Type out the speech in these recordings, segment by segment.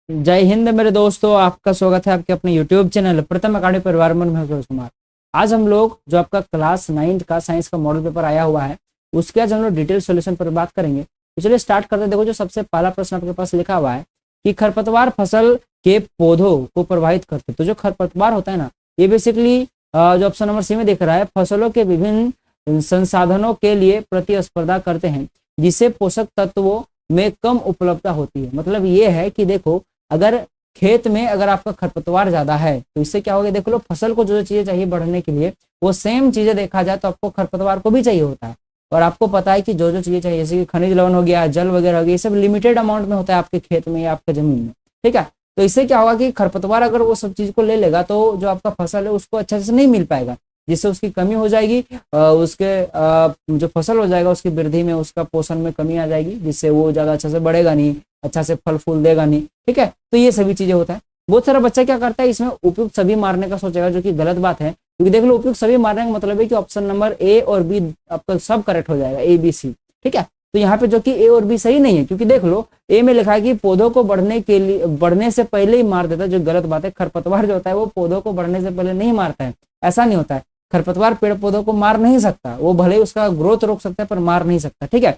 जय हिंद मेरे दोस्तों, आपका स्वागत है आपके अपने YouTube चैनल प्रथम अकादमी परिवार में। मैं सुरेश कुमार। आज हम लोग जो आपका क्लास 9th का साइंस का मॉडल पेपर आया हुआ है उसके आज हम लोग डिटेल सॉल्यूशन पर बात करेंगे। तो चलिए स्टार्ट करते हैं। देखो, जो सबसे पहला प्रश्न आपके पास लिखा हुआ है कि खरपतवार फसल के पौधों को प्रभावित करते। तो जो खरपतवार होता है ना, ये बेसिकली जो ऑप्शन नंबर सी में दिख रहा है, फसलों के विभिन्न संसाधनों के लिए प्रतिस्पर्धा करते हैं जिससे पोषक तत्वों में कम उपलब्धता होती है। मतलब ये है कि देखो, अगर खेत में अगर आपका खरपतवार ज्यादा है तो इससे क्या होगा, देख लो, फसल को जो चीजें चाहिए बढ़ने के लिए वो सेम चीजें देखा जाए तो आपको खरपतवार को भी चाहिए होता है। और आपको पता है कि जो जो चीजें चाहिए जैसे कि खनिज लवण हो गया, जल वगैरह हो गया, ये सब लिमिटेड अमाउंट में होता है आपके खेत में या आपके जमीन में। ठीक है, तो इससे क्या होगा कि खरपतवार अगर वो सब चीज को ले लेगा तो जो आपका फसल है उसको अच्छे से नहीं मिल पाएगा, जिससे उसकी कमी हो जाएगी। उसके जो फसल हो जाएगा उसकी वृद्धि में, उसका पोषण में कमी आ जाएगी, जिससे वो ज्यादा अच्छा से बढ़ेगा नहीं, अच्छा से फल फूल देगा नहीं। ठीक है, तो ये सभी चीजें होता है। बहुत सारा बच्चा क्या करता है, इसमें उपयुक्त सभी मारने का सोचेगा, जो कि गलत बात है। क्योंकि देख लो, उपयुक्त सभी मारने का मतलब है कि ऑप्शन नंबर ए और बी आपका सब करेक्ट हो जाएगा, ए बी सी। ठीक है, तो यहाँ पे जो कि ए और बी सही नहीं है, क्योंकि देख लो ए में लिखा है कि पौधों को बढ़ने के लिए बढ़ने से पहले ही मार देता है, जो गलत बात है। खरपतवार जो होता है वो पौधों को बढ़ने से पहले नहीं मारता है, ऐसा नहीं होता है। खरपतवार पेड़ पौधों को मार नहीं सकता, वो भले ही उसका ग्रोथ रोक सकता है पर मार नहीं सकता। ठीक है,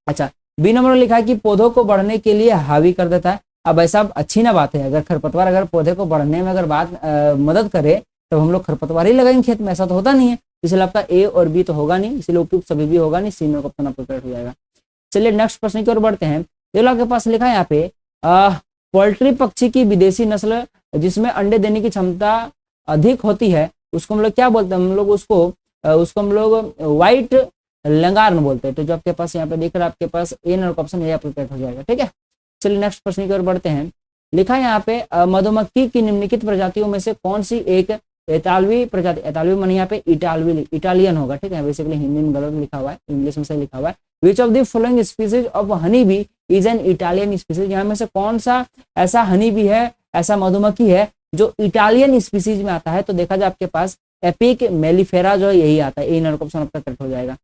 अच्छा, बी नंबर लिखा है कि पौधों को बढ़ने के लिए हावी कर देता है। अब ऐसा अच्छी ना बात है, अगर खरपतवार अगर पौधे को बढ़ने में अगर मदद करे तो हम लोग खरपतवार ही लगाएंगे खेत में, ऐसा तो होता नहीं है। इसलिए आपका ए और बी तो होगा नहीं, इसलिए उपयुक्त सभी भी होगा नहीं, सी में ऑप्शन आपको करेक्ट हो जाएगा। चलिए नेक्स्ट प्रश्न की ओर बढ़ते हैं। ये लोग के पास लिखा है यहाँ पे पोल्ट्री पक्षी की विदेशी नस्ल जिसमें अंडे देने की क्षमता अधिक होती है उसको हम लोग क्या बोलते हैं, हम लोग उसको हम लोग व्हाइट लंगार्न बोलते हैं। तो जो आपके पास यहाँ पे दिख रहा है आपके पास ए नंबर ऑप्शन ये आपको करेक्ट हो जाएगा। ठीक है, चलिए नेक्स्ट प्रश्न की ओर बढ़ते हैं। लिखा है यहाँ पे मधुमक्खी की निम्नलिखित प्रजातियों में से कौन सी एक इतालवी प्रजाति, इतालवी माने यहाँ पे इटालियन होगा। ठीक है, बेसिकली हिंदी में गलत लिखा हुआ है, इंग्लिश में सही लिखा हुआ है। Which of the following species of honey bee is an Italian species. यहाँ में से कौन सा ऐसा हनी बी है, ऐसा मधुमक्खी है जो इटालियन स्पीसीज में आता है। तो देखा जाए आपके पास एपिक मेलिफेरा जो है यही आता है, ए नंबर ऑप्शन आपका करेक्ट हो जाएगा।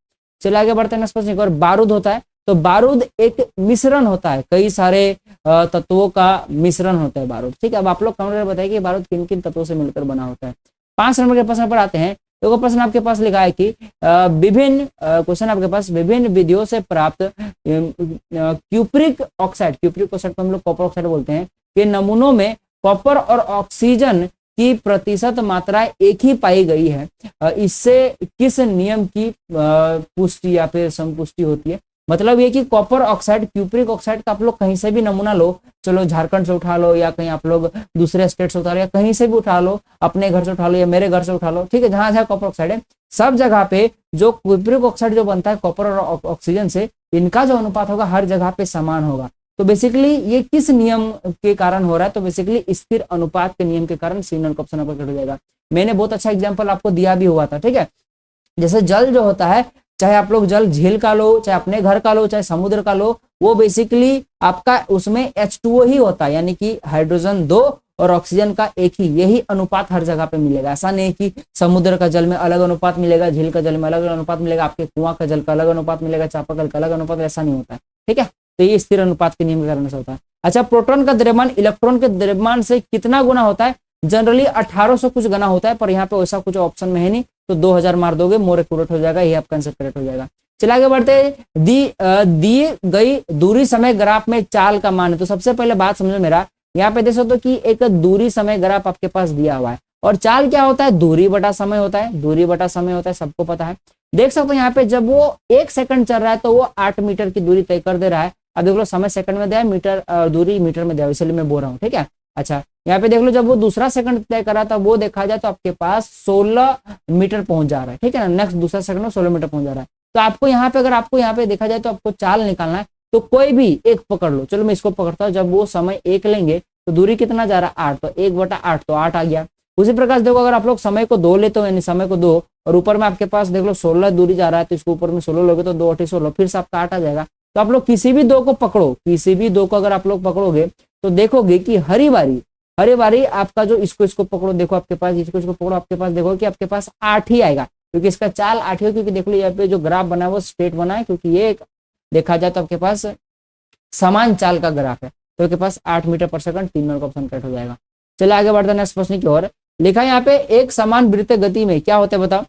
चलिए आगे बढ़ते हैं नेक्स्ट प्रश्न। और बारूद होता है, तो बारूद एक मिश्रण होता है, कई सारे तत्वों का मिश्रण होता है बारूद। ठीक है, अब आप लोग कमेंट करके बताइए कि बारूद किन किन तत्वों से मिलकर बना होता है। 5 नंबर के प्रश्न पर आते हैं। तो प्रश्न आपके पास लिखा है कि विभिन्न क्वेश्चन आपके पास विभिन्न विधियों से प्राप्त क्यूप्रिक ऑक्साइड को हम लोग कॉपर ऑक्साइड बोलते हैं, के नमूनों में कॉपर और ऑक्सीजन की प्रतिशत मात्रा एक ही पाई गई है। इससे किस नियम की पुष्टि या फिर संपुष्टि होती है। मतलब ये कि कॉपर ऑक्साइड, क्यूप्रिक ऑक्साइड का आप लोग कहीं से भी नमूना लो, चलो झारखंड से उठा लो या कहीं आप लोग दूसरे स्टेट से उठा लो या कहीं से भी उठा लो, अपने घर से उठा लो या मेरे घर से उठा लो। ठीक है, जहां जहां कॉपर ऑक्साइड है सब जगह पे जो क्यूप्रिक ऑक्साइड जो बनता है कॉपर और ऑक्सीजन से, इनका जो अनुपात होगा हर जगह पे समान होगा। तो बेसिकली ये किस नियम के कारण हो रहा है, तो बेसिकली स्थिर अनुपात के नियम के कारण सी नंबर ऑप्शन आपका कट हो जाएगा। मैंने बहुत अच्छा एग्जांपल आपको दिया भी हुआ था। ठीक है, जैसे जल जो होता है, चाहे आप लोग जल झील का लो, चाहे अपने घर का लो, चाहे समुद्र का लो, वो बेसिकली आपका उसमें H2O ही होता है, यानी कि हाइड्रोजन 2 और ऑक्सीजन का एक ही, यही अनुपात हर जगह पे मिलेगा। ऐसा नहीं कि समुद्र का जल में अलग अनुपात मिलेगा, झील का जल में अलग अनुपात मिलेगा, आपके कुआं का जल का अलग अनुपात मिलेगा, चापाकल का अलग अनुपात, ऐसा नहीं होता है। ठीक है, तो ये स्थिर अनुपात के नियम के कारण से होता है। अच्छा, प्रोटॉन का द्रव्यमान इलेक्ट्रॉन के द्रव्यमान से कितना गुना होता है। जनरली 1800 कुछ गुना होता है, पर यहाँ पे वैसा कुछ ऑप्शन में है नहीं, तो 2000 मार दोगे, मोर एक्यूरेट हो जाएगा, ये आपका आंसर करेक्ट हो जाएगा। चलिए आगे बढ़ते। दी गई दूरी समय ग्राफ में चाल का मान है। तो सबसे पहले बात समझो मेरा, यहाँ पे देख सकते हो कि एक दूरी समय ग्राफ आपके पास दिया हुआ है, और चाल क्या होता है, दूरी बटा समय होता है, दूरी बटा समय होता है, सबको पता है। देख सकते हो यहाँ पे जब वो 1 सेकंड चल रहा है तो वो 8 मीटर की दूरी तय कर दे रहा है। अब देख लो समय सेकंड में दिया है, मीटर दूरी मीटर में दिया है, इसलिए मैं बोल रहा हूँ। ठीक है, अच्छा, यहाँ पे देख लो जब वो दूसरा सेकंड तय कर रहा था, वो देखा जाए तो आपके पास 16 मीटर पहुंच जा रहा है। ठीक है ना, नेक्स्ट दूसरा सेकंड में 16 मीटर पहुंच जा रहा है। तो आपको यहाँ पे अगर आपको यहाँ पे देखा जाए तो आपको चाल निकालना है, तो कोई भी एक पकड़ लो। चलो मैं इसको पकड़ता हूँ, जब वो समय 1 लेंगे तो दूरी कितना जा रहा है 8, तो 1/8 तो 8 आ गया। उसी प्रकार देखो, अगर आप लोग समय को 2 लेते हो, यानी समय को 2 और ऊपर में आपके पास देख लो 16 दूरी जा रहा है, तो इसको ऊपर में 16 लोगे तो 2/8 फिर से आपका 8 आ जाएगा। तो आप लोग किसी भी 2 को पकड़ो, किसी भी 2 को अगर आप लोग पकड़ोगे तो देखोगे कि हरी बारी आपका जो इसको पकड़ो, देखो आपके पास इसको पकड़ो, आपके पास देखो कि आपके पास 8 ही आएगा, क्योंकि इसका चाल 8 ही, क्योंकि देख लो यहाँ पे जो ग्राफ बना है वो स्ट्रेट बना है, क्योंकि ये देखा जाए तो आपके पास समान चाल का ग्राफ है। तो आपके पास 8 मीटर पर सेकंड, 3 नंबर का ऑप्शन करेक्ट हो जाएगा। चलिए आगे बढ़ते हैं नेक्स्ट प्रश्न की ओर। लिखा है यहाँ पे एक समान वृत्त गति में क्या होता है बताओ।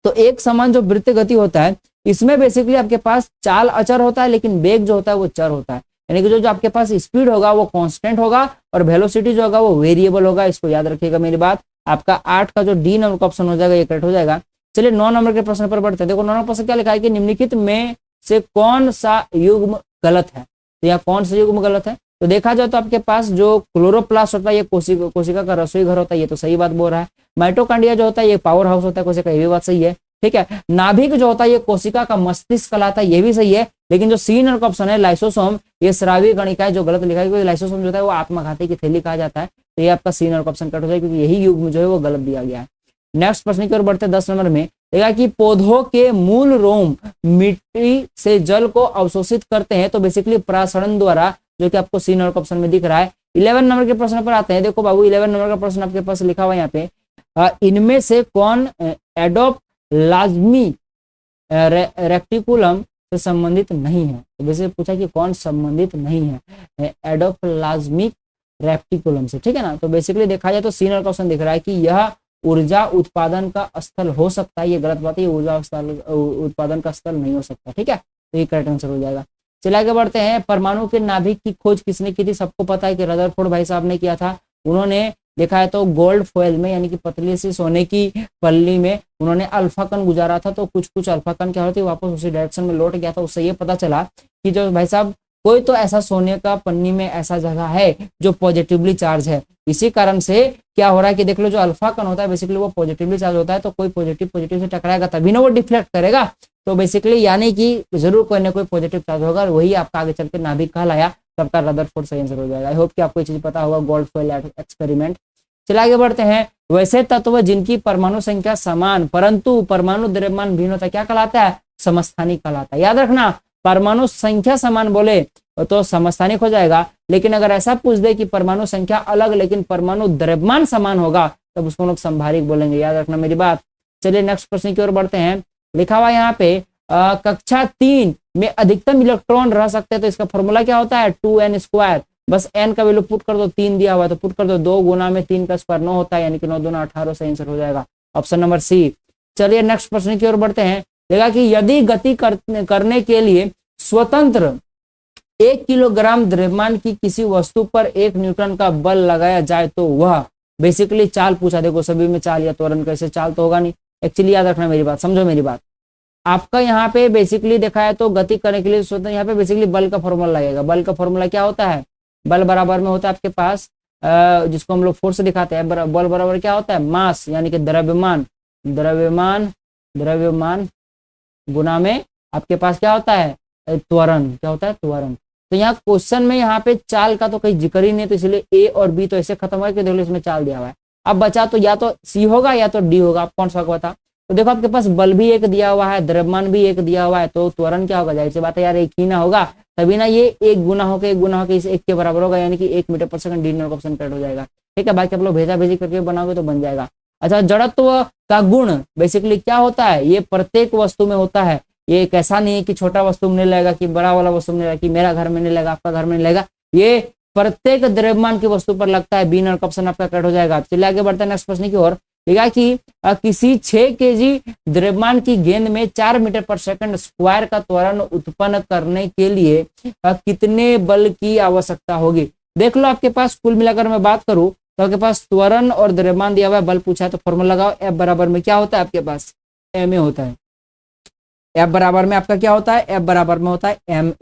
तो एक समान जो वृत्त गति होता है इसमें बेसिकली आपके पास चाल अचर होता है, लेकिन वेग जो होता है वो चर होता है। यानी कि जो आपके पास स्पीड होगा वो कांस्टेंट होगा और वेलोसिटी जो होगा वो वेरिएबल होगा। इसको याद रखिएगा मेरी बात। आपका 8 का जो डी नंबर का ऑप्शन हो जाएगा ये करेक्ट हो जाएगा। चलिए 9 नंबर के प्रश्न पर बढ़ते हैं। देखो 9 नंबर प्रश्न क्या लिखा है कि निम्नलिखित में से कौन सा युग्म गलत है। तो यहाँ कौन सा युग्म गलत है, तो देखा जाए तो आपके पास जो क्लोरोप्लास्ट होता है ये कोशिका का रसोई घर होता है, ये तो सही बात बोल रहा है। माइटोकांड्रिया जो होता है ये पावर हाउस होता है कोशिका, ये भी बात सही है, ठीक है। नाभिक जो होता है ये कोशिका का मस्तिष्क कहलाता है, ये भी सही है। लेकिन जो सी नंबर का ऑप्शन है लाइसोसोम, ये स्रावी कणिका है जो गलत लिखा है, क्योंकि लाइसोसोम जो होता है वो आत्मघाती की थैली कहा जाता है। तो ये आपका सी नंबर का ऑप्शन कट हो जाएगा, क्योंकि यही युग्म जो है वो गलत दिया गया है। नेक्स्ट प्रश्न की ओर बढ़ते हैं 10 नंबर में। देखा कि पौधों के मूल रोम मिट्टी से जल को अवशोषित करते हैं, तो बेसिकली परासरण द्वारा, जो कि आपको सी नंबर का ऑप्शन में दिख रहा है। 11 नंबर के प्रश्न पर आते हैं। देखो बाबू 11 नंबर का प्रश्न आपके पास लिखा हुआ है यहाँ पे, इनमें से कौन एडोप्लाज्मी रेक्टिकुलम से संबंधित नहीं है। तो वैसे पूछा कि कौन संबंधित नहीं है एडोप्लाज्मिक रेक्टिकुलम से, ठीक है ना। तो बेसिकली देखा जाए तो सी नंबर का ऑप्शन दिख रहा है कि यह ऊर्जा उत्पादन का स्थल हो सकता है, ये गलत बात है, ऊर्जा उत्पादन का स्थल नहीं हो सकता, ठीक है। तो ये करेक्ट आंसर हो जाएगा। चलिए आगे बढ़ते हैं। परमाणु के नाभिक की खोज किसने की थी, सबको पता है कि रदरफोर्ड भाई साहब ने किया था। उन्होंने देखा है तो गोल्ड फॉयल में, यानी कि पतली सी सोने की पल्ली में उन्होंने अल्फा कण गुजारा था। तो कुछ कुछ अल्फा कण क्या होती है वापस उसी डायरेक्शन में लौट गया था। उससे ये पता चला कि जो भाई साहब कोई तो ऐसा सोने का पन्नी में ऐसा जगह है जो पॉजिटिवली चार्ज है। इसी कारण से क्या हो रहा है कि देख लो जो अल्फा कण होता है बेसिकली वो पॉजिटिवली चार्ज होता है, तो कोई पॉजिटिव से टकराएगा तभी ना वो डिफ्लेक्ट करेगा। तो बेसिकली यानी कि जरूर कोई ना कोई पॉजिटिव चार्ज होगा, वही आपका आगे चल के नाभिक कहलाया। सबका रदरफोर्ड सही आंसर हो जाएगा। आई होप कि आपको ये चीज पता होगा, गोल्ड फॉयल एक्सपेरिमेंट। चलिए आगे बढ़ते हैं। वैसे तत्व जिनकी परमाणु संख्या समान परंतु परमाणु द्रव्यमान भिन्न होता है क्या कहलाता है, समस्थानिक कहलाता है। याद रखना, परमाणु संख्या समान बोले तो समस्थानिक हो जाएगा, लेकिन अगर ऐसा पूछ दे कि परमाणु संख्या अलग लेकिन परमाणु द्रव्यमान समान होगा तब उसको लोग संभारिक बोलेंगे। याद रखना मेरी बात। चलिए नेक्स्ट प्रश्न की ओर बढ़ते हैं। लिखा हुआ यहाँ पे कक्षा 3 में अधिकतम इलेक्ट्रॉन रह सकते हैं, तो इसका फॉर्मूला क्या होता है 2n²। बस n का वैल्यू पुट कर दो, 3 दिया हुआ तो पुट कर दो, 2 गुना में 3 का स्क्वायर 9 होता है, यानी कि 9 दूना 18 सही आंसर हो जाएगा ऑप्शन नंबर सी। चलिए नेक्स्ट प्रश्न की ओर बढ़ते हैं। देखा कि यदि गति करने के लिए स्वतंत्र 1 किलोग्राम द्रव्यमान की किसी वस्तु पर 1 न्यूटन का बल लगाया जाए तो वह बेसिकली चाल पूछा। देखो सभी में चाल या त्वरण कैसे, चाल तो होगा नहीं। एक्चुअली याद रखना मेरी बात, समझो मेरी बात। आपका यहाँ पे बेसिकली देखा है तो गति करने के लिए स्वतंत्र, यहाँ पे बेसिकली बल का फॉर्मूला लगेगा। बल का फॉर्मूला क्या होता है, बल बराबर में होता है आपके पास जिसको हम लोग फोर्स दिखाते हैं, बल बराबर क्या होता है मास, यानी कि द्रव्यमान गुना में आपके पास क्या होता है त्वरण, क्या होता है त्वरण। तो यहाँ क्वेश्चन में यहाँ पे चाल का तो कहीं जिक्र ही नहीं, तो इसलिए ए और बी तो ऐसे खत्म हुआ कि देखो इसमें चाल दिया हुआ है। अब बचा तो या तो सी होगा या तो डी होगा, आप कौन सा बता। तो देखो आपके पास बल भी एक दिया हुआ है, द्रव्यमान भी एक दिया हुआ है, तो त्वरण क्या होगा, जाहिर सी बात है यार एक ही ना होगा, तभी ना ये एक गुना होकर इस एक के बराबर होगा, यानी कि 1 मीटर पर second. D number option correct हो जाएगा, ठीक है। बाकी आप लोग भेजा भेजी करके बनाओगे तो बन जाएगा। अच्छा, जड़त्व का गुण बेसिकली क्या होता है, ये प्रत्येक वस्तु में होता है। ये एक ऐसा नहीं है कि छोटा वस्तु में नहीं लगेगा, कि बड़ा वाला वस्तु में नहीं लगेगा, कि मेरा घर में नहीं लगेगा, आपका घर में नहीं लगेगा, ये प्रत्येक द्रव्यमान की वस्तु पर लगता है। बी नंबर ऑप्शन आपका करेक्ट हो जाएगा। चलिए आगे बढ़ते हैं नेक्स्ट प्रश्न की ओर। देखा कि किसी 6 केजी द्रव्यमान की गेंद में 4 मीटर पर सेकंड स्क्वायर का त्वरण उत्पन्न करने के लिए कितने बल की आवश्यकता होगी। देख लो आपके पास कुल मिलाकर मैं बात करूं तो आपके पास त्वरण और द्रव्यमान दिया हुआ है, बल पूछा है तो फॉर्मूला लगाओ। एफ बराबर में क्या होता है आपके पास एम ए होता है। एफ बराबर में आपका क्या होता है, एफ बराबर में होता है एम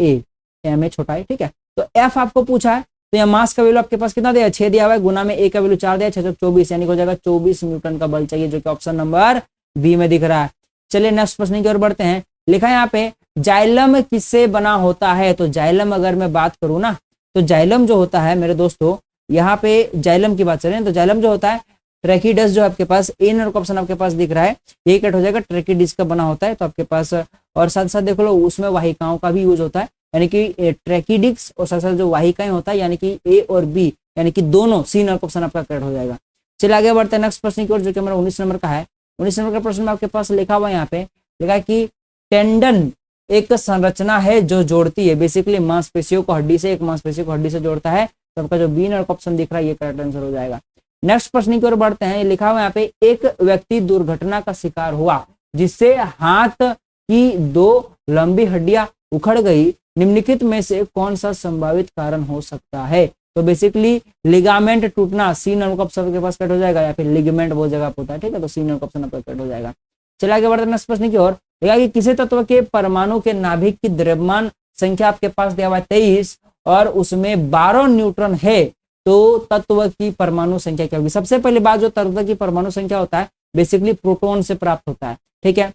ए छोटा है, ठीक है। तो एफ आपको पूछा है तो यहाँ मास का वैल्यू आपके पास कितना दिया 6 दिया हुआ है, गुना में ए का वैल्यू 4 दिया, 6 24, यानी हो जाएगा 24 न्यूटन का बल चाहिए, जो कि ऑप्शन नंबर बी में दिख रहा है। चलिए नेक्स्ट प्रश्न की ओर बढ़ते हैं। लिखा है यहाँ पे जाइलम किससे बना होता है। तो जाइलम अगर मैं बात करूँ ना तो जाइलम जो होता है मेरे दोस्तों, यहाँ पे जाइलम की बात करें तो जाइलम जो होता है ट्रैकिडस, जो आपके पास ए नंबर का ऑप्शन आपके पास दिख रहा है, ये कट हो जाएगा, ट्रैकिडिस का बना होता है। तो आपके पास और साथ साथ देख लो उसमें वाहिकाओं का भी यूज होता है, यानी कि ट्रैकिडिक्स और साथ साथ जो वाहिकाएं होता है, यानी कि ए और बी, यानी कि दोनों सी नंबर ऑप्शन आपका करेक्ट हो जाएगा। चलिए आगे बढ़ते हैं नेक्स्ट प्रश्न की ओर, जो कि हमारा 19 नंबर का है। 19 नंबर का प्रश्न में आपके पास लिखा हुआ है यहाँ पे, लिखा है कि टेंडन एक संरचना है जो जोड़ती है बेसिकली मांसपेशियों को हड्डी से, एक मांसपेशी को हड्डी से जोड़ता है। तो आपका जो बी नंबर का ऑप्शन दिख रहा है ये करेक्ट आंसर हो जाएगा। नेक्स्ट प्रश्न की ओर बढ़ते हैं। लिखा हुआ यहाँ पे एक व्यक्ति दुर्घटना का शिकार हुआ जिससे हाथ की 2 लंबी हड्डियां उखड़ गई, निम्नलिखित में से कौन सा संभावित कारण हो सकता है? तो बेसिकली लिगामेंट टूटना, सी नंबर का ऑप्शन के पास कट हो जाएगा, या फिर लिगामेंट बहुत जगह होता है, ठीक है, तो सी नंबर का ऑप्शन आपका कट हो जाएगा। चलिए आगे बढ़ते हैं नेक्स्ट प्रश्न की ओर। देखा कि किसी तत्व के परमाणु के नाभिक की द्रव्यमान संख्या आपके पास दिया हुआ है 23 और उसमें 12 न्यूट्रॉन है, तो तत्व की परमाणु संख्या क्या होगी? सबसे पहली बात, जो तत्व की परमाणु संख्या होता है बेसिकली प्रोटॉन से प्राप्त होता है, ठीक है,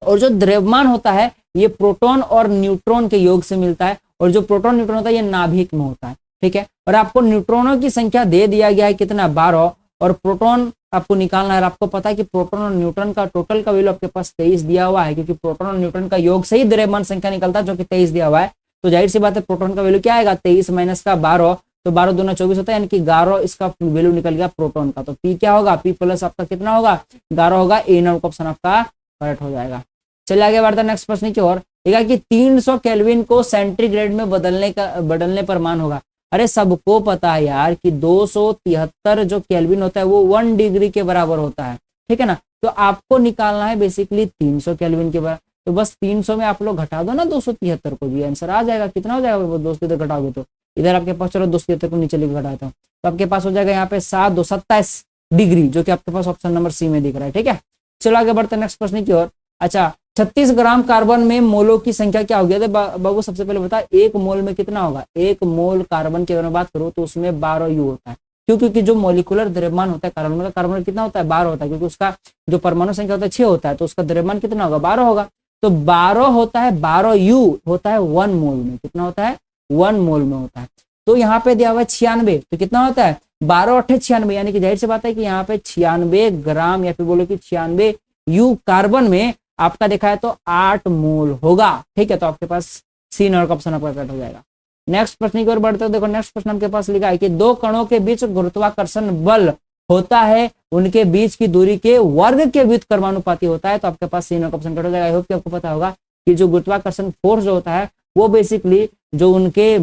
और जो द्रव्यमान होता है ये प्रोटॉन और न्यूट्रॉन के योग से मिलता है, और जो प्रोटॉन न्यूट्रॉन होता है ये नाभिक में होता है, ठीक है। और आपको न्यूट्रॉनों की संख्या दे दिया गया है कितना? 12, और प्रोटॉन आपको निकालना है। आपको पता है कि प्रोटॉन और न्यूट्रॉन का टोटल का वैल्यू आपके पास 23 दिया हुआ है, क्योंकि प्रोटॉन और न्यूट्रॉन का योग से ही द्रव्यमान संख्या निकलता है, जो कि 23 दिया हुआ है। तो जाहिर सी बात है प्रोटॉन का वैल्यू क्या आएगा? 23 माइनस का 12, तो 12 दूना 24 होता है, यानी कि 11 इसका वैल्यू निकल गया प्रोटॉन का। तो पी क्या होगा? पी प्लस आपका कितना होगा? 11 होगा। ए नंबर ऑप्शन आपका करेक्ट हो जाएगा। चलिए आगे बढ़ते हैं नेक्स्ट प्रश्न की ओर। देखा कि 300 केल्विन को सेंटीग्रेड में बदलने पर मान होगा। अरे सबको पता है यार कि 273 जो केल्विन होता है वो 1 डिग्री के बराबर होता है, ठीक है ना। तो आपको निकालना है बेसिकली 300 केल्विन के बराबर। तो बस 300 में आप लोग घटा दो ना 273 को, जी आंसर आ जाएगा। कितना हो जाएगा? 273 घटाओगे तो इधर आपके पास, चलो 273 को नीचे लेकर घटाता हूँ, तो आपके पास हो जाएगा यहाँ पे 7 2 27 डिग्री, जो कि आपके पास ऑप्शन नंबर सी में दिख रहा है, ठीक है। चलो आगे बढ़ते हैं नेक्स्ट प्रश्न की ओर। अच्छा, 36 ग्राम कार्बन में मोलों की संख्या क्या होगी? बाबू सबसे पहले बता, 1 मोल में कितना होगा? 1 मोल कार्बन की अगर मैं बात करूं तो उसमें 12 यू होता है। क्यों? क्योंकि जो मॉलिक्यूलर द्रव्यमान होता है कार्बन का, कार्बन कितना होता है? 12 होता है, क्योंकि उसका जो परमाणु संख्या होता है 6 होता है, तो उसका द्रव्यमान कितना होगा? 12 होगा। तो 12 होता है, 12 यू होता है 1 मोल में। कितना होता है? 1 मोल में होता है। तो यहाँ पे दिया हुआ है 96, तो कितना होता है? 12 8 96, यानी कि जाहिर सी बात है कि यहाँ पे 96 ग्राम या फिर बोलो कि 96 यू कार्बन में आपका देखा है तो 8 मोल होगा, ठीक है। तो आपके पास सी नंबर का ऑप्शन आपका करेक्ट हो जाएगा। नेक्स्ट प्रश्न की ओर बढ़ते हो। देखो नेक्स्ट प्रश्न आपके पास लिखा है कि 2 कणों के बीच गुरुत्वाकर्षण बल होता है, उनके बीच की दूरी के वर्ग के व्युत्क्रमानुपाती होता है। तो आपके पास सी नंबर का ऑप्शन करेक्ट हो जाएगा। आई होप कि आपको पता होगा कि जो गुरुत्वाकर्षण फोर्स जो होता है वो बेसिकली जो उनके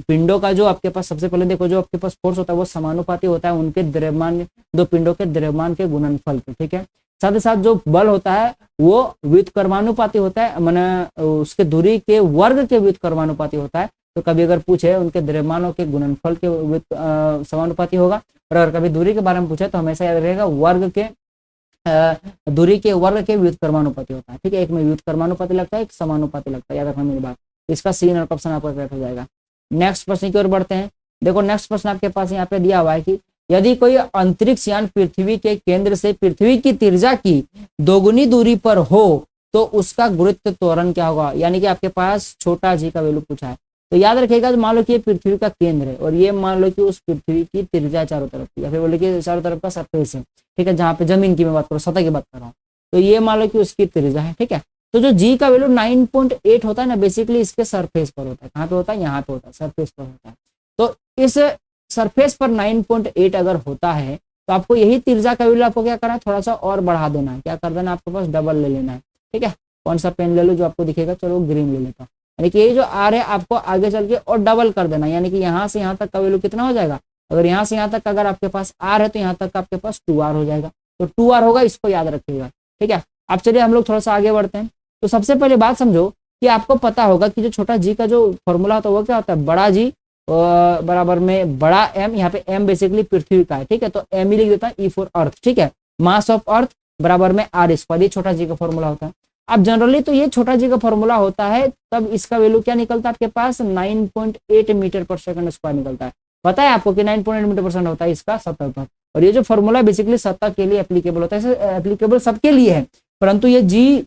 पिंडों का, जो आपके पास सबसे पहले देखो जो आपके पास फोर्स होता है वो समानुपाती होता है उनके द्रव्यमान, 2 पिंडों के द्रव्यमान के गुणनफल के, ठीक है। साथ ही साथ जो बल होता है वो व्युत्क्रमानुपाती होता है, माने उसके दूरी के वर्ग के व्युत्क्रमानुपाती होता है। तो कभी अगर पूछे उनके द्रव्यमानों के गुणनफल के समानुपाती होगा, और अगर कभी दूरी के बारे में पूछे तो हमेशा याद रहेगा वर्ग के दूरी के वर्ग के व्युत्क्रमानुपाती होता है, ठीक है। एक में व्युत्क्रमानुपाती लगता है, एक समानुपाती लगता है, याद रखना मेरी बात। इसका सी नंबर ऑप्शन आपका करेक्ट हो जाएगा। नेक्स्ट प्रश्न की ओर बढ़ते हैं। देखो नेक्स्ट प्रश्न आपके पास यहाँ पे दिया हुआ है कि यदि कोई अंतरिक्ष यान पृथ्वी के केंद्र से पृथ्वी की त्रिज्या की 2 दूरी पर हो तो उसका गुरुत्व त्वरण क्या होगा? यानी कि आपके पास छोटा जी का वैल्यू पूछा है। तो याद रखिएगा, मान लो कि ये पृथ्वी का केंद्र है और ये मान लो कि उस पृथ्वी की त्रिज्या चारों तरफ की, या फिर बोले कि चारों तरफ का सरफेस है, ठीक है, जहाँ पे जमीन की मैं बात करूँ, सतह की बात कर रहा हूँ। तो ये मान लो कि उसकी त्रिज्या है, ठीक है। तो जो जी का वैल्यू 9.8 होता है ना, बेसिकली इसके सरफेस पर होता है। कहाँ पे होता है? यहाँ पे होता है, सरफेस पर होता है। तो इस सरफेस पर 9.8 अगर होता है तो आपको यही त्रिज्या का वैल्यू आपको क्या करना है? थोड़ा सा और बढ़ा देना है। क्या कर देना? आपके पास डबल ले लेना है, ठीक है। कौन सा पेन ले लो जो आपको दिखेगा? चलो ग्रीन ले लेता हूँ। यानी कि ये जो आर है आपको आगे चल के और डबल कर देना, यानी कि यहाँ से यहाँ तक का वैल्यू कितना हो जाएगा? अगर यहाँ से यहाँ तक अगर आपके पास आर है तो यहाँ तक आपके पास 2r हो जाएगा। तो 2r होगा, इसको याद रखिएगा, ठीक है। अब चलिए हम लोग थोड़ा सा आगे बढ़ते हैं। तो सबसे पहले बात समझो कि आपको पता होगा कि जो छोटा जी का जो फॉर्मूला होता है वो क्या होता है? बड़ा जी बराबर में बड़ा एम, यहाँ पे एम बेसिकली पृथ्वी का है, ठीक है। तो एम ही लिख देता है, ई फॉर अर्थ, ठीक है। मास ऑफ अर्थ बराबर में आर स्क्वायर, ये छोटा जी का फॉर्मूला होता है। अब जनरली तो ये छोटा जी का फॉर्मूला होता है, तब इसका वैल्यू क्या निकलता है आपके पास? 9.8 मीटर पर सेकंड स्क्वायर निकलता है। पता है आपको कि 9.8 मीटर पर सेकंड होता है इसका सतह पर। और ये जो फॉर्मूला बेसिकली सतह के लिए एप्लीकेबल होता है, एप्लीकेबल सबके लिए है, परंतु ये जी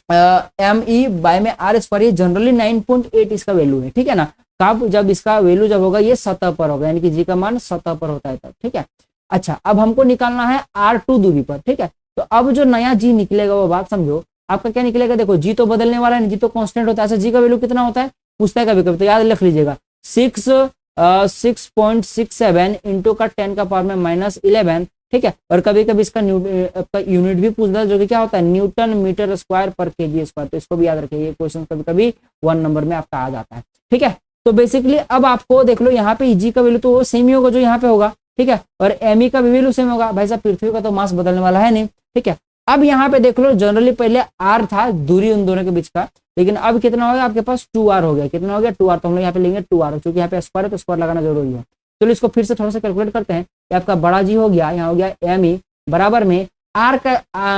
एम ई बाय में आर स्क्वायर, ये जनरली 9.8 इसका वैल्यू है, ठीक है ना। कब? जब इसका वैल्यू जब होगा ये सतह पर होगा, यानी कि जी का मान सतह पर होता है तब, ठीक है। अच्छा, अब हमको निकालना है R2 दूरी पर, ठीक है। तो अब जो नया जी निकलेगा वो बात समझो, आपका क्या निकलेगा? देखो जी तो बदलने वाला है, जी तो कांस्टेंट होता है। अच्छा, जी का वैल्यू कितना होता है पूछता है कभी कभी, तो याद लिख लीजिएगा 6.67 इंटू का 10 का पावर में -11 ठीक है। और कभी कभी इसका यूनिट भी पूछता है, जो कि क्या होता है, न्यूटन मीटर स्क्वायर पर केजी स्क्वायर। तो इसको भी याद रखिए, ये क्वेश्चन कभी कभी 1 नंबर में आपका आ जाता है। ठीक है, तो बेसिकली अब आपको देख लो यहाँ पे जी का वैल्यू तो सेम ही होगा जो यहाँ पे होगा। ठीक है, और एम का भी वैल्यू सेम होगा। भाई साहब पृथ्वी का तो मास बदलने वाला है नहीं। ठीक है, अब यहाँ पे देख लो, जनरली पहले आर था दूरी उन दोनों के बीच का, लेकिन अब कितना हो गया आपके पास 2r हो गया। कितना हो गया 2r, तो हम लोग यहाँ पे लेंगे 2r, क्योंकि यहाँ पे स्क्वायर है तो स्क्वायर लगाना जरूरी है। चलो इसको फिर से थोड़ा सा कैलकुलेट करते हैं। आपका बड़ा जी हो गया, यहाँ हो गया एम ई बराबर में आर का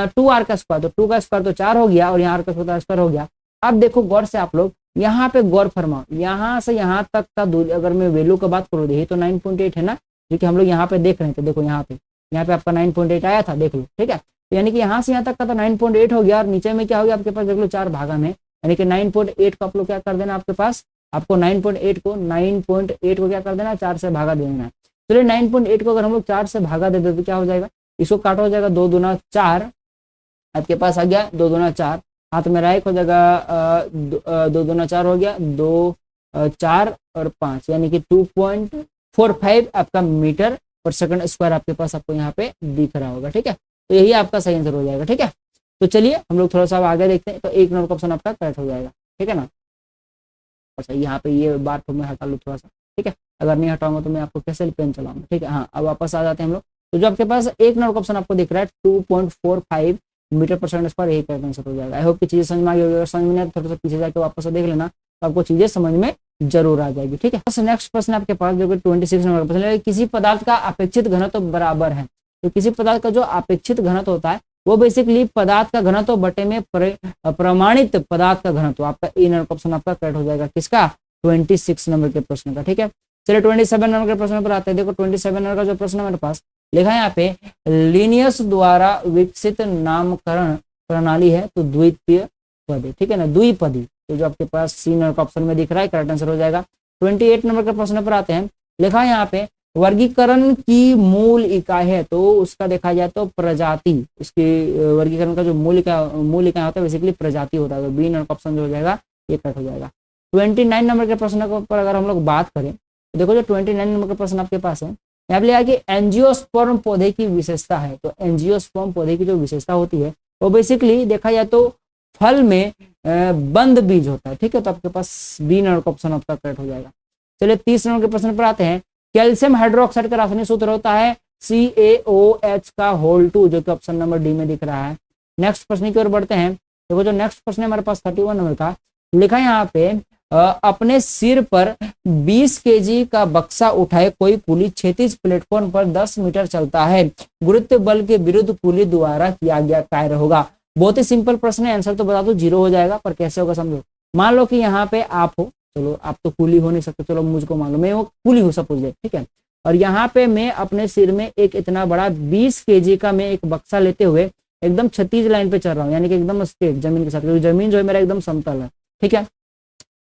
2r का स्क्वायर, तो 2 का स्क्वायर तो 4 हो गया, और यहाँ आर का स्क्वायर हो गया। अब देखो गौर से आप लोग यहाँ पे गौर फरमाओ, यहाँ से यहाँ तक का दूरी, अगर मैं वैल्यू का बात करूँ, यही तो 9.8 है ना, जो कि हम लोग यहाँ पे देख रहे थे। देखो यहाँ पे आपका 9.8 आया था, देख लो। ठीक है, तो यानी कि यहाँ से यहाँ तक का तो 9.8 हो गया, और नीचे में क्या हो गया आपके पास, देख लो 4 भागा में, यानी कि 9.8 को आप लोग क्या कर देना, आपके पास आपको 9.8 को क्या कर देना, 4 से भागा देना है। चलिए 9.8 को अगर हम लोग 4 से भागा दे दे तो क्या हो जाएगा, इसको काटा हो जाएगा 2 दूना 4, आपके पास आ गया 2 दूना 4, हाथ में राइट हो जाएगा 2 दूना 4 हो गया, 2 4 और 5, यानी कि 2.45 आपका मीटर पर सेकंड स्क्वायर आपके पास आपको यहाँ पे दिख रहा होगा। ठीक है, तो यही आपका सही आंसर हो जाएगा। ठीक है, तो चलिए हम लोग थोड़ा सा आगे देखते हैं। तो 1 नंबर का ऑप्शन आपका करेक्ट हो जाएगा। ठीक है ना। अच्छा यहाँ पे ये बात तो मैं हटा लूँ थोड़ा सा। ठीक है, अगर नहीं हटाऊंगा तो मैं आपको कैसे पेन चलाऊंगा। ठीक है, हाँ अब वापस आ जाते हैं हम लोग। तो जो आपके पास 1 नंबर का ऑप्शन आपको दिख रहा है 2.45 मीटर पर सेकंड स्क्वायर, यही करेक्ट आंसर हो जाएगा। आई होप की चीजें समझ में आ गई होगी। अगर समझ में नहीं थोड़ा सा पीछे जाकर वापस से देख लेना, तो आपको चीजें समझ में जरूर आ जाएगी। ठीक है, नेक्स्ट प्रश्न आपके पास जो कि 26 नंबर का प्रश्न है, किसी पदार्थ का अपेक्षित घनत्व बराबर है। तो किसी पदार्थ का जो अपेक्षित घनत्व होता है वो बेसिकली पदार्थ का घनत्व बटे में प्रमाणित पदार्थ का घनत्व। आपका ए नंबर ऑप्शन आपका करेक्ट हो जाएगा। किसका, 26 नंबर के प्रश्न का। ठीक है, चलिए 27 नंबर के प्रश्न पर आते हैं। देखो 27 नंबर का जो प्रश्न मेरे पास लिखा है यहाँ पे, लिनियस द्वारा विकसित नामकरण प्रणाली है तो द्वितीय पदी। ठीक है ना, द्विपदी। तो जो आपके पास सी नंबर का ऑप्शन में दिख रहा है, करेक्ट आंसर हो जाएगा। 28 नंबर के प्रश्न पर आते हैं। लिखा है यहाँ पे, वर्गीकरण की मूल इकाई है तो उसका देखा जाए तो प्रजाति, इसकी वर्गीकरण का जो मूल इकाई होता है बेसिकली प्रजाति होता है। तो बी नंबर का ऑप्शन जो हो जाएगा ये करेक्ट हो जाएगा। 29 नंबर के प्रश्न पर अगर हम लोग बात करें तो देखो जो 29 नंबर का प्रश्न आपके पास है, यहाँ पे लिखा कि एंजियोस्पर्म पौधे की विशेषता है। तो एंजियोस्पर्म पौधे की जो विशेषता होती है वो बेसिकली देखा जाए तो फल में बंद बीज होता है। ठीक है, तो आपके पास बी नंबर का ऑप्शन आपका करेक्ट हो जाएगा। चलिए 30 नंबर के प्रश्न पर आते हैं। कैल्शियम हाइड्रोक्साइड का रासायनिक सूत्र होता है CaOH का होल 2, जो कि ऑप्शन नंबर डी में दिख रहा है। नेक्स्ट प्रश्न की ओर बढ़ते हैं। देखो जो नेक्स्ट प्रश्न है हमारे पास 31 नंबर का, लिखा है यहाँ पे, अपने सिर पर 20 केजी का बक्सा उठाए कोई पुली क्षैतिज प्लेटफॉर्म पर 10 मीटर चलता है, गुरुत्व बल के विरुद्ध पुली द्वारा किया गया कार्य होगा। बहुत ही सिंपल प्रश्न है, आंसर तो बता दो 0 हो जाएगा, पर कैसे होगा समझो। मान लो कि यहाँ पे आप हो, चलो आप तो कूली हो नहीं सकते, चलो मुझको मान लो मैं वो कूली हूँ सपोज ले। ठीक है, और यहाँ पे मैं अपने सिर में एक इतना बड़ा 20 केजी का मैं एक बक्सा लेते हुए एकदम क्षैतिज लाइन पे चल रहा हूँ, यानी कि एकदम स्ट्रेट जमीन के साथ, क्योंकि जमीन जो है मेरा एकदम समतल है। ठीक है,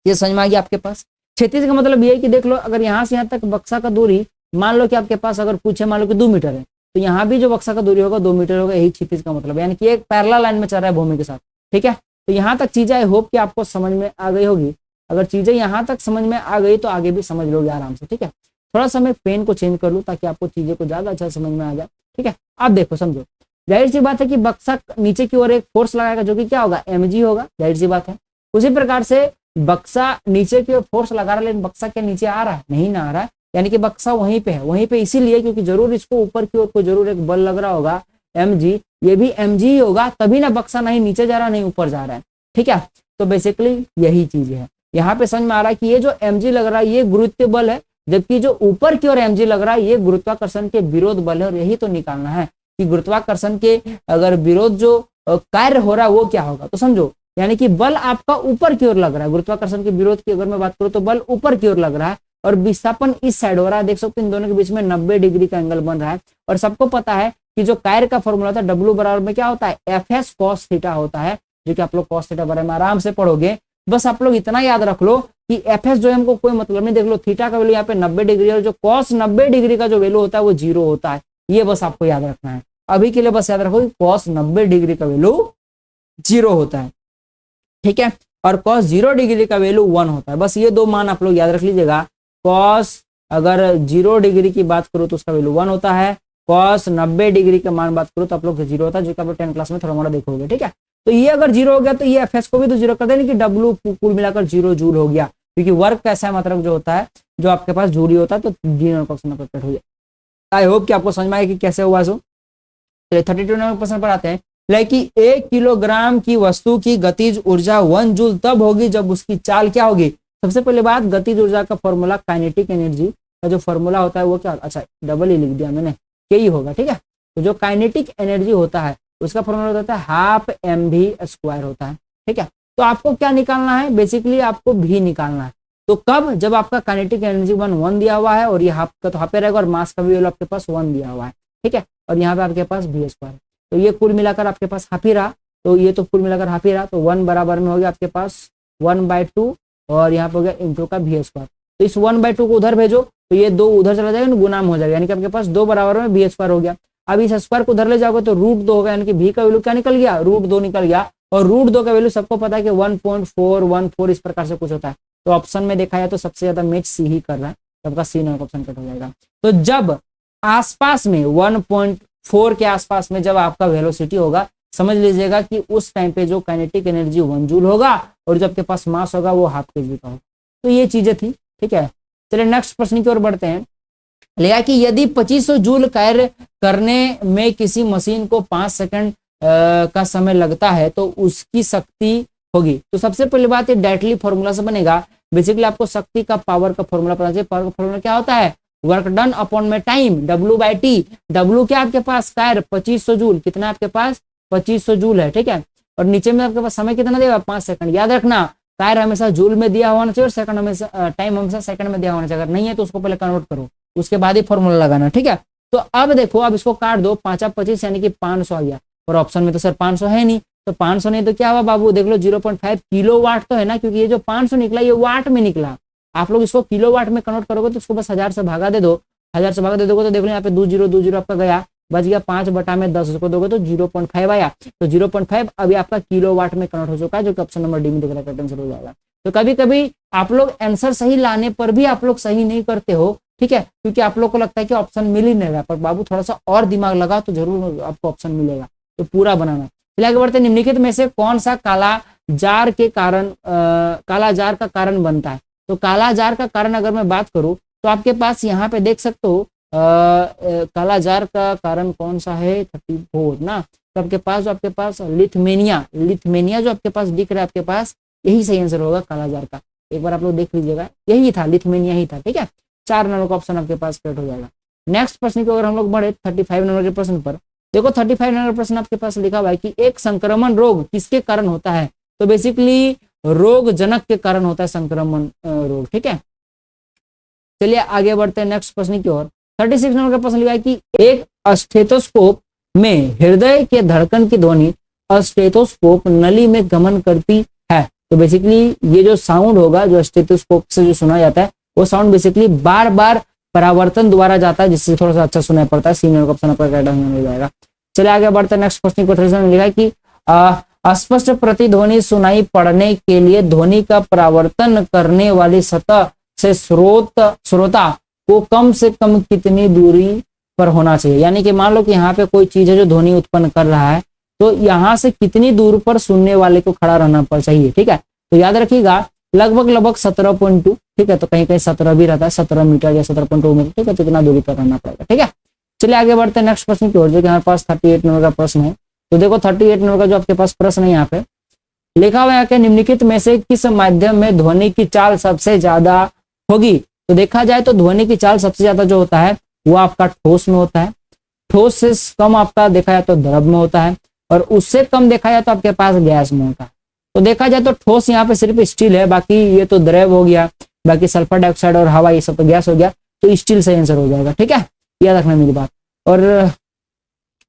ये समझ में आ गया आपके पास। क्षैतिज का मतलब ये है कि देख लो अगर यहाँ से यहाँ तक बक्सा का दूरी मान लो कि आपके पास अगर पूछे मान लो कि 2 मीटर है, तो यहाँ भी जो बक्सा का दूरी होगा 2 मीटर होगा, यही क्षैतिज का मतलब, यानी कि एक पैरेलल लाइन में चल रहा है भूमि के साथ। ठीक है, तो यहाँ तक चीजें आई होप कि आपको समझ में आ गई होगी। अगर चीजें यहाँ तक समझ में आ गई तो आगे भी समझ लोगे आराम से। ठीक है, थोड़ा सा मैं पेन को चेंज कर लूँ ताकि आपको चीजें को ज्यादा अच्छा समझ में आ जाए। ठीक है, आप देखो समझो, जाहिर सी बात है कि बक्सा नीचे की ओर एक फोर्स लगाएगा जो कि क्या होगा, mg होगा, जाहिर सी बात है। उसी प्रकार से बक्सा नीचे की ओर फोर्स लगा रहा है, लेकिन बक्सा क्या नीचे आ रहा है, नहीं ना आ रहा है, यानी कि बक्सा वहीं पे है, वहीं पे इसीलिए क्योंकि जरूर इसको ऊपर की ओर कोई जरूर एक बल लग रहा होगा mg, ये भी mg ही होगा, तभी ना बक्सा नहीं नीचे जा रहा नहीं ऊपर जा रहा है। ठीक है, तो बेसिकली यही चीज है। यहाँ पे समझ में आ रहा है कि ये जो mg लग रहा है ये गुरुत्व बल है, जबकि जो ऊपर की ओर mg लग रहा है ये गुरुत्वाकर्षण के विरोध बल है। और यही तो निकालना है कि गुरुत्वाकर्षण के अगर विरोध जो कार्य हो रहा है वो क्या होगा। तो समझो, यानी कि बल आपका ऊपर की ओर लग रहा है, गुरुत्वाकर्षण के विरोध की अगर मैं बात करूं तो बल ऊपर की ओर लग रहा है और विस्थापन इस साइड हो रहा है। देख सकते हैं इन दोनों के बीच में 90 डिग्री का एंगल बन रहा है। और सबको पता है कि जो कार्य का फॉर्मूला था W बराबर में क्या होता है, FS cos थीटा होता है, जो कि आप लोग cos थीटा बारे में आराम से पढ़ोगे। बस आप लोग इतना याद रख लो कि FS जो है हमको कोई मतलब नहीं, देख लो थीटा का वैल्यू यहाँ पे 90 डिग्री और जो cos 90 डिग्री का जो वैल्यू होता है वो 0 होता है। ये बस आपको याद रखना है, अभी के लिए बस याद रखो कि cos 90 डिग्री का वैल्यू 0 होता है। ठीक है, और cos 0 डिग्री का वैल्यू 1 होता है। बस ये दो मान आप लोग याद रख लीजिएगा। cos अगर 0 डिग्री की बात करो तो उसका वैल्यू 1 होता है, cos 90 डिग्री के मान बात करो तो आप लोग 0 होता है, जो कि आप लोग 10 क्लास में थोड़ा मोड़ा देखोगे। ठीक है, तो ये अगर 0 हो गया तो ये एफ को भी तो 0 कर देना कि W कुल मिलाकर 0 जूल हो गया, क्योंकि वर्क कैसा है मतलब जो होता है जो आपके पास जूल होता है, तो डी नंबर ऑप्शन पर हो जाए। आई होप कि आपको समझ में आया कि कैसे हुआ। सो 32 नंबर क्वेश्चन पर आते हैं। कि 1 किलोग्राम की वस्तु की गतिज ऊर्जा 1 जूल तब होगी जब उसकी चाल क्या होगी। सबसे पहले बात, गतिज ऊर्जा का फॉर्मूला काइनेटिक एनर्जी का जो फॉर्मूला होता है वो क्या, अच्छा डबल ही लिख दिया मैंने, के ही होगा। ठीक है, तो जो काइनेटिक एनर्जी होता है उसका फॉर्मूला होता है हाफ mv² होता है। ठीक है, तो आपको क्या निकालना है, बेसिकली आपको भी निकालना है। तो कब, जब आपका काइनेटिक एनर्जी 1 दिया हुआ है और ये हाफ का तो हाफ रहेगा और मास का भी वैल्यू आपके पास 1 दिया हुआ है। ठीक है, और यहाँ पे आपके पास v², तो ये कुल मिलाकर आपके पास हाफ ही रहा, तो ये तो कुल मिलाकर हाफ ही रहा, तो 1 बराबर में हो गया आपके पास 1/2 और यहाँ पे हो गया इंटू का v²। तो इस 1/2 को उधर भेजो तो ये 2 उधर चला जाएगा, गुना में हो जाएगा, यानी कि आपके पास 2 बराबर में v² हो गया। अब इस स्क्वायर को उधर ले जाओगे तो √2 होगा, यानी कि v का वैल्यू क्या निकल गया, √2 निकल गया। और √2 का वैल्यू सबको पता है कि 1.414 इस प्रकार से कुछ होता है। तो ऑप्शन में देखा जाए तो सबसे ज्यादा मैच सी ही कर रहा है, सबका सी नंबर ऑप्शन कट हो जाएगा। तो जब आसपास में 1.4 के आसपास में जब आपका वेलोसिटी होगा, समझ लीजिएगा कि उस टाइम पे जो काइनेटिक एनर्जी 1 जूल होगा और जब आपके पास मास होगा वो हाफ kg का होगा। तो ये चीजें थी। ठीक है, चलिए नेक्स्ट प्रश्न की ओर बढ़ते हैं। लिया कि यदि 2500 जूल कार्य करने में किसी मशीन को 5 सेकंड का समय लगता है तो उसकी शक्ति होगी। तो सबसे पहली बात, ये डायरेक्टली फॉर्मूला से बनेगा। बेसिकली आपको शक्ति का पावर का फॉर्मूला पता चाहिए। पावर का फॉर्मूला क्या होता है, वर्क डन अपॉन में टाइम, W/T। W क्या आपके पास, कार्य 2500 जूल, कितना आपके पास 2500 जूल है। ठीक है, और नीचे में आपके पास समय कितना देगा, 5 सेकंड। याद रखना, कार्य हमेशा जूल में दिया होना चाहिए और सेकंड हमेशा, टाइम हमेशा सेकंड में दिया होना चाहिए। अगर नहीं है तो उसको पहले कन्वर्ट करो, उसके बाद ही फॉर्मूला लगाना। ठीक है, तो अब देखो, अब इसको काट दो, 5 25 यानी कि 500 आ गया। और ऑप्शन में तो सर 500 है नहीं, तो 500 नहीं तो क्या हुआ बाबू, देख लो 0.5 किलोवाट तो है ना, क्योंकि ये जो 500 निकला ये वाट में निकला। आप लोग इसको किलोवाट में कन्वर्ट करोगे तो इसको बस 1000 से भागा दे दो। 1000 से भागा दे दोगे तो देख लो यहाँ पे 20 आपका गया, बच गया 5/10 उसको दोगे तो 0.5 आया। तो 0.5 अभी आपका किलोवाट में कन्वर्ट हो चुका है, जो कि ऑप्शन नंबर डी में दिख रहा है, आंसर हो जाएगा। तो कभी कभी आप लोग आंसर सही लाने पर भी आप लोग सही नहीं करते हो। ठीक है, क्योंकि आप लोग को लगता है कि ऑप्शन मिल ही नहीं रहा, पर बाबू थोड़ा सा और दिमाग लगा तो जरूर आपको ऑप्शन मिलेगा। तो पूरा बनाना। चलिए आगे बढ़ते हैं। निम्नलिखित में से कौन सा काला जार का कारण बनता है। तो काला जार का कारण अगर मैं बात करूं तो आपके पास यहाँ पे देख सकते हो, काला जार का कारण कौन सा है, 34 ना। तो आपके पास लिथमेनिया जो आपके पास दिख रहा है, आपके पास यही सही आंसर होगा काला जार का। एक बार आप लोग देख लीजिएगा, यही था, लिथमेनिया ही था। ठीक है, 4 नंबर का ऑप्शन आपके पास करेक्ट हो जाएगा। नेक्स्ट प्रश्न की अगर हम लोग बढ़े 35 नंबर के प्रश्न पर, देखो 35 नंबर प्रश्न आपके पास लिखा हुआ है कि एक संक्रमण रोग किसके कारण होता है। तो बेसिकली रोग जनक के कारण होता है संक्रमण रोग। ठीक है, चलिए आगे बढ़ते हैं नेक्स्ट प्रश्न की ओर। 36 नंबर का प्रश्न लिखा है कि एक स्टेथोस्कोप में हृदय के धड़कन की ध्वनि स्टेथोस्कोप नली में गमन करती है। तो बेसिकली ये जो साउंड होगा जो स्टेथोस्कोप से जो सुना जाता है वो साउंड बेसिकली बार बार परावर्तन द्वारा जाता है, जिससे थोड़ा सा अच्छा सुनाई पड़ता है। सी नंबर का ऑप्शन आपका करेक्ट मिल जाएगा। चलिए आगे बढ़ते हैं नेक्स्ट प्रश्न को। 38 में लिखा है कि अस्पष्ट प्रतिध्वनि सुनाई पड़ने के लिए ध्वनि का परावर्तन करने वाली सतह से श्रोता को कम से कम कितनी दूरी पर होना चाहिए। यानी कि मान लो कि यहाँ पे कोई चीज है जो ध्वनि उत्पन्न कर रहा है, तो यहाँ से कितनी दूर पर सुनने वाले को खड़ा रहना चाहिए। ठीक है, तो याद रखिएगा लगभग 17.2। ठीक है, तो कहीं कहीं 17 भी रहता है, 17 मीटर या 17.2 मीटर। ठीक है, तो इतना दूरी पर रहना पड़ेगा। ठीक है, चलिए आगे बढ़ते हैं नेक्स्ट प्रश्न की ओर, जो कि हमारे पास 38 नंबर का प्रश्न है। तो देखो 38 नंबर का जो आपके पास प्रश्न है, यहाँ पे लिखा हुआ है कि निम्नलिखित में से किस माध्यम में ध्वनि की चाल सबसे ज्यादा होगी। तो देखा जाए तो ध्वनि की चाल सबसे ज्यादा जो होता है वो आपका ठोस में होता है। ठोस से कम आपका देखा जाए तो द्रव में होता है, और उससे कम देखा जाए तो आपके पास गैस में होता है। तो देखा जाए तो ठोस यहाँ पे सिर्फ स्टील है, बाकी ये तो द्रव हो गया, बाकी सल्फर डाइऑक्साइड और हवा ये सब तो गैस हो गया, तो स्टील सही आंसर हो जाएगा। ठीक है, याद रखना मेरी बात। और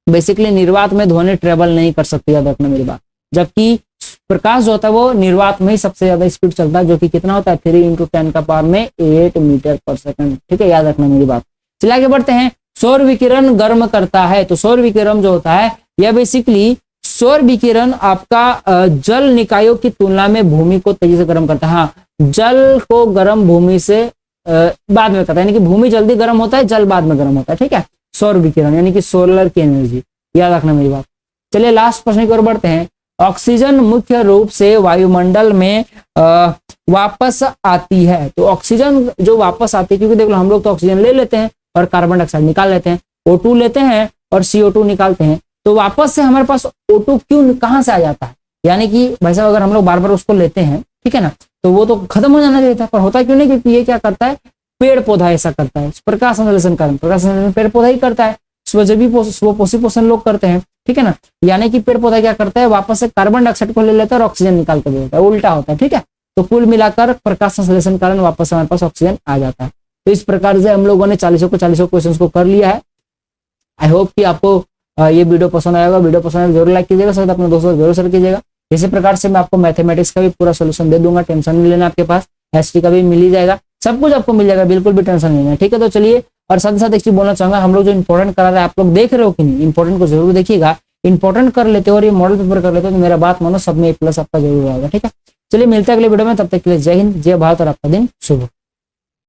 बेसिकली निर्वात में ध्वनि ट्रेवल नहीं कर सकती, याद रखना मेरी बात। जबकि प्रकाश जो होता है वो निर्वात में ही सबसे ज्यादा स्पीड चलता है, जो कि कितना होता है 3 × 10⁻8 मीटर/सेकंड। ठीक है, याद रखना मेरी बात। चलिए आगे बढ़ते हैं। सौर विकिरण गर्म करता है। तो सौर विकिरण जो होता है यह बेसिकली सौर विकिरण आपका जल निकायों की तुलना में भूमि को तेजी से गर्म करता है। हाँ, जल को गर्म भूमि से बाद में करता है, यानी कि भूमि जल्दी गर्म होता है, जल बाद में गर्म होता है। ठीक है, सौर विकिरण यानी कि सोलर की एनर्जी, याद रखना मेरी बात। चलिए लास्ट प्रश्न की ओर बढ़ते हैं। ऑक्सीजन मुख्य रूप से वायुमंडल में वापस आती है। तो ऑक्सीजन जो वापस आती है, क्योंकि देख लो हम लोग तो ऑक्सीजन ले लेते हैं और कार्बन डाइऑक्साइड निकाल लेते हैं, O2 लेते हैं और CO2 निकालते हैं, तो वापस से हमारे पास O2 क्यों कहाँ से आ जाता है? यानी कि भाई साहब अगर हम लोग बार बार उसको लेते हैं, ठीक है ना, तो वो तो खत्म हो जाना चाहिए था, पर होता क्यों नहीं? क्योंकि ये क्या करता है, पेड़ पौधा ऐसा करता है, प्रकाश संश्लेषण कारण, प्रकाश संश्लेषण पेड़ पौधा ही करता है, स्वजैवी पोषी पोषण लोग करते हैं, ठीक है ना। यानी कि पेड़ पौधा क्या करता है, वापस से कार्बन डाइऑक्साइड को ले लेता है और ऑक्सीजन निकाल कर देता है, उल्टा होता है, ठीक है। तो कुल मिलाकर प्रकाश संश्लेषण कारण वापस हमारे पास ऑक्सीजन आ जाता है। तो इस प्रकार से हम लोगों ने 40 क्वेश्चन को कर लिया है। आई होप कि आपको ये वीडियो पसंद आएगा। वीडियो पसंद आए जरूर लाइक कीजिएगा, साथ अपने दोस्तों जरूर शेयर कीजिएगा। इसी प्रकार से मैं आपको मैथमेटिक्स का भी पूरा सोल्यूशन दे दूंगा, टेंशन नहीं लेना, आपके पास एसटी का भी मिल ही जाएगा, सब कुछ आपको मिल जाएगा, बिल्कुल भी टेंशन नहीं है, ठीक है। तो चलिए, और साथ ही साथ एक चीज बोलना चाहूंगा, हम लोग जो इंपॉर्टेंट करा रहे हैं, आप लोग देख रहे हो कि नहीं, इंपॉर्टेंट को जरूर देखिएगा। इंपॉर्टेंट कर लेते हो और ये मॉडल पेपर कर लेते हो तो मेरा बात मानो, सब में A+ आपका जरूर आएगा, ठीक है। चलिए मिलते हैं अगले वीडियो में, तब तक के लिए जय हिंद, जय भारत और आपका दिन शुभ हो।